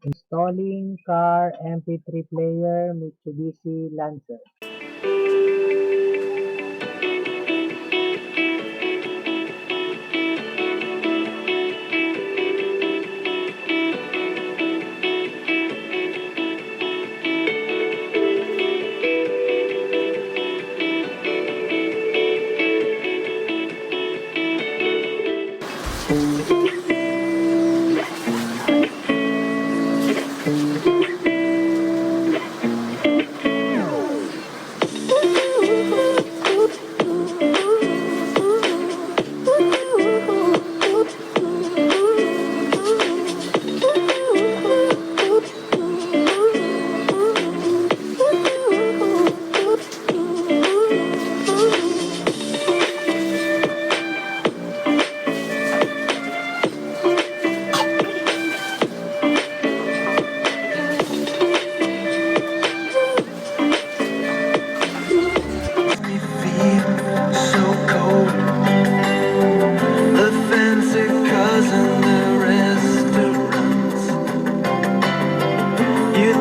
Installing car MP3 player Mitsubishi Lancer.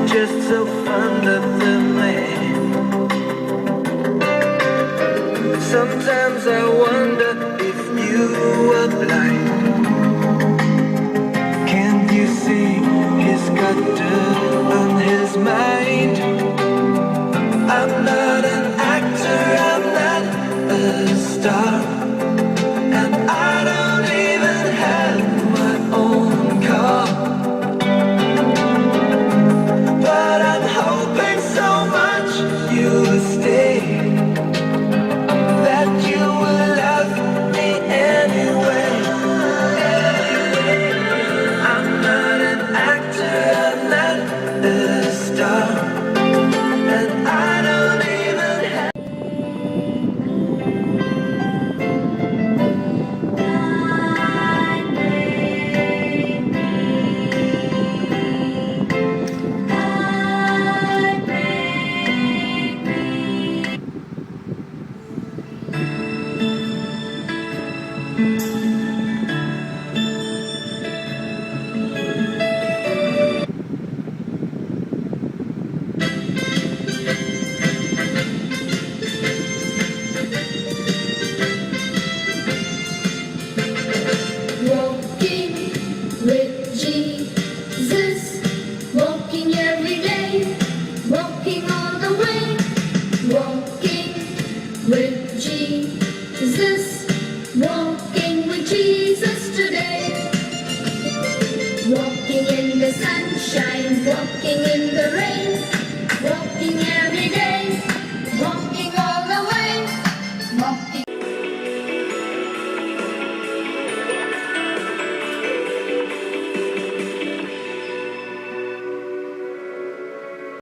Just so fond of the man. Sometimes I wonder if you were blind. Can't you see he's got dirt on his mind? I'm not an actor, I'm not a star, and I don't even have my own car. But I'm hoping so much you will stay, that you will love me anyway. I'm not an actor, I'm not a star, and I don't even have. Walking with Jesus, walking every day, walking all the way. Walking with Jesus, walking with Jesus today. Walking in the sunshine, walking in the rain,